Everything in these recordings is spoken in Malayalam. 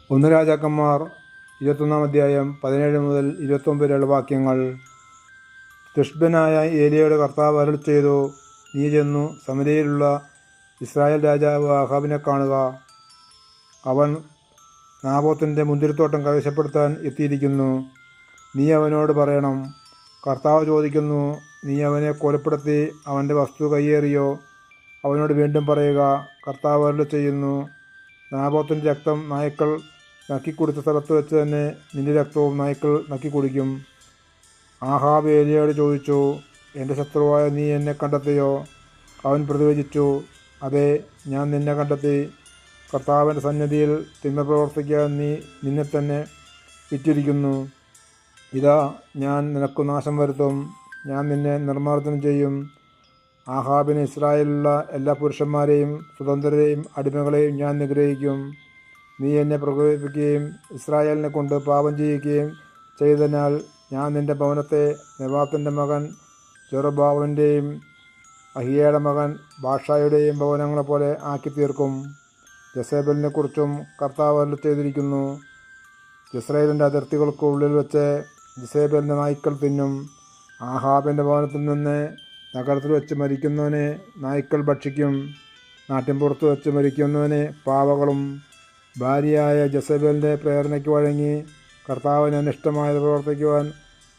ഒന്ന് രാജാക്കന്മാർ 21 അധ്യായം 17 മുതൽ 29 വരെയുള്ള വാക്യങ്ങൾ. തിഷ്ബനായ ഏലിയയുടെ കർത്താവ് അരുളി ചെയ്തു, നീ ചെന്നു സമരിയയിലുള്ള ഇസ്രായേൽ രാജാവ് ആഹാബിനെ കാണുക. അവൻ നാബോത്തിൻ്റെ മുന്തിരിത്തോട്ടം കൈവശപ്പെടുത്താൻ എത്തിയിരിക്കുന്നു. നീ അവനോട് പറയണം, കർത്താവ് ചോദിക്കുന്നു, നീ അവനെ കൊലപ്പെടുത്തി അവൻ്റെ വസ്തു കയ്യേറിയോ? അവനോട് വീണ്ടും പറയുക, കർത്താവ് അരുളി ചെയ്യുന്നു, നാബോത്തിൻ്റെ രക്തം നായ്ക്കൾ നക്കിക്കുടിച്ച സ്ഥലത്ത് വെച്ച് തന്നെ നിന്റെ രക്തവും നായ്ക്കൾ നക്കിക്കുടിക്കും. ആഹാബ് ഏലിയയോട് ചോദിച്ചു, എൻ്റെ ശത്രുവായ നീ എന്നെ കണ്ടെത്തിയോ? അവൻ പ്രതിവചിച്ചു, അതെ, ഞാൻ നിന്നെ കണ്ടെത്തി. കർത്താവിൻ്റെ സന്നിധിയിൽ തിന്മ പ്രവർത്തിക്കാൻ നീ നിന്നെ തന്നെ വിറ്റിരിക്കുന്നു. ഇതാ, ഞാൻ നിനക്ക് നാശം വരുത്തും. ഞാൻ നിന്നെ നിർമ്മാർജ്ജനം ചെയ്യും. ആഹാബിന് ഇസ്രായേലിലുള്ള എല്ലാ പുരുഷന്മാരെയും സ്വതന്ത്രരെയും അടിമകളെയും ഞാൻ നിഗ്രഹിക്കും. നീ എന്നെ പ്രകോപിപ്പിക്കുകയും ഇസ്രായേലിനെ കൊണ്ട് പാപം ചെയ്യിക്കുകയും ചെയ്തതിനാൽ ഞാൻ നിന്റെ ഭവനത്തെ നെബാത്തിൻ്റെ മകൻ ജെറുബ്ബാബലിൻ്റെയും അഹിയയുടെ മകൻ ബാഷായുടെയും ഭവനങ്ങളെപ്പോലെ ആക്കി തീർക്കും. ജസേബലിനെക്കുറിച്ചും കർത്താവ് അരുളി ചെയ്തിരിക്കുന്നു, ഇസ്രായേലിൻ്റെ അതിർത്തികൾക്കുള്ളിൽ വെച്ച് ജസേബലിൻ്റെ നായ്ക്കൾ തിന്നും. ആഹാബിൻ്റെ ഭവനത്തിൽ നിന്ന് നഗരത്തിൽ വെച്ച് മരിക്കുന്നവനെ നായ്ക്കൾ ഭക്ഷിക്കും. നാട്ടിൻപുറത്ത് വെച്ച് മരിക്കുന്നവനെ പാവകളും. ഭാര്യയായ ജസേബലിൻ്റെ പ്രേരണയ്ക്ക് വഴങ്ങി കർത്താവിന് അനിഷ്ടമായത് പ്രവർത്തിക്കുവാൻ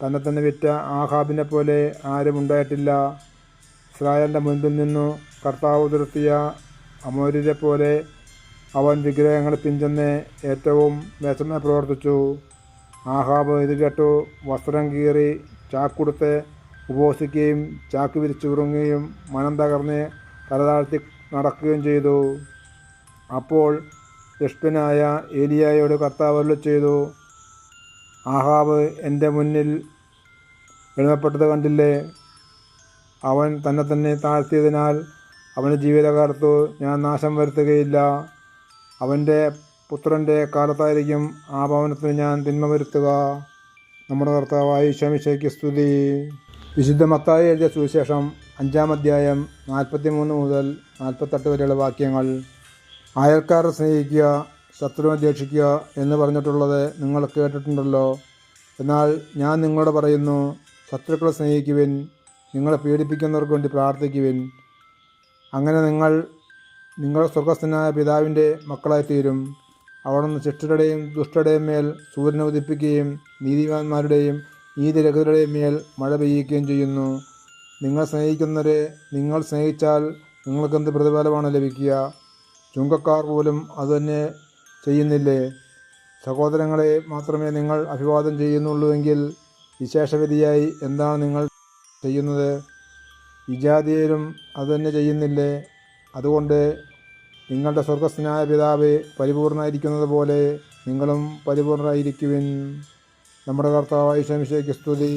തന്നെ തന്നെ വിറ്റ ആഹാബിനെ പോലെ ആരും ഉണ്ടായിട്ടില്ല. ഇസ്രായേലിൻ്റെ മുൻപിൽ നിന്നു കർത്താവ് ഉതിർത്തിയ അമോര്യരെ പോലെ അവൻ വിഗ്രഹങ്ങൾ പിഞ്ചെന്ന് ഏറ്റവും മേച്ചമായി പ്രവർത്തിച്ചു. ആഹാബ് ഇത് കേട്ടു വസ്ത്രം കീറി ചാക്കുടുത്ത് ഉപവസിക്കുകയും ചാക്ക് വിരിച്ചു ഉറങ്ങുകയും മനം തകർന്ന് തലതാഴ്ത്തി നടക്കുകയും ചെയ്തു. അപ്പോൾ തിഷ്ബനായ ഏലിയായോട് കർത്താവ് അരുളി ചെയ്തു, ആഹാബ് എൻ്റെ മുന്നിൽ എളിമപ്പെട്ടത് കണ്ടില്ലേ? അവൻ തന്നെ തന്നെ താഴ്ത്തിയതിനാൽ അവൻ്റെ ജീവിതകാലത്തു ഞാൻ നാശം വരുത്തുകയില്ല. അവൻ്റെ പുത്രൻ്റെ കാലത്തായിരിക്കും ആ ഭവനത്തിന് ഞാൻ തിന്മ വരുത്തുക. നമ്മുടെ കർത്താവായ ഈശോ മിശിഹായ്ക്ക് സ്തുതി. വിശുദ്ധ മത്തായി എഴുതിയ സുവിശേഷം 5 അധ്യായം 43 മുതൽ 48 വരെയുള്ള വാക്യങ്ങൾ. അയൽക്കാരെ സ്നേഹിക്കുക, ശത്രുവിനെ ദ്വേഷിക്കുക എന്ന് പറഞ്ഞിട്ടുള്ളത് നിങ്ങൾ കേട്ടിട്ടുണ്ടല്ലോ. എന്നാൽ ഞാൻ നിങ്ങളോട് പറയുന്നു, ശത്രുക്കളെ സ്നേഹിക്കുവിൻ, നിങ്ങളെ പീഡിപ്പിക്കുന്നവർക്ക് വേണ്ടി പ്രാർത്ഥിക്കുവിൻ. അങ്ങനെ നിങ്ങൾ സ്വർഗ്ഗസ്ഥനായ പിതാവിൻ്റെ മക്കളായിത്തീരും. അവിടുന്ന് ശിഷ്ടരുടെയും ദുഷ്ടരുടെയും മേൽ സൂര്യനെ ഉദിപ്പിക്കുകയും നീതിമാന്മാരുടെയും നീതിരഹിതരുടെയും മേൽ മഴ പെയ്യിക്കുകയും ചെയ്യുന്നു. നിങ്ങൾ സ്നേഹിക്കുന്നവരെ നിങ്ങൾ സ്നേഹിച്ചാൽ നിങ്ങൾക്കെന്ത് പ്രതിഫലമാണ് ലഭിക്കുക? ചുങ്കക്കാർ പോലും അതുതന്നെ ചെയ്യുന്നില്ലേ? സഹോദരങ്ങളെ മാത്രമേ നിങ്ങൾ അഭിവാദം ചെയ്യുന്നുള്ളൂവെങ്കിൽ വിശേഷവിധിയായി എന്താണ് നിങ്ങൾ ചെയ്യുന്നത്? വിജാതിയരും അതുതന്നെ ചെയ്യുന്നില്ലേ? അതുകൊണ്ട് നിങ്ങളുടെ സ്വർഗ്ഗസ്ഥനായ പിതാവ് പരിപൂർണമായിരിക്കുന്നത് പോലെ നിങ്ങളും പരിപൂർണരായിരിക്കുവിൻ. നമ്മുടെ കർത്താവായ ഈശോ മിശിഹായ്ക്ക് സ്തുതി.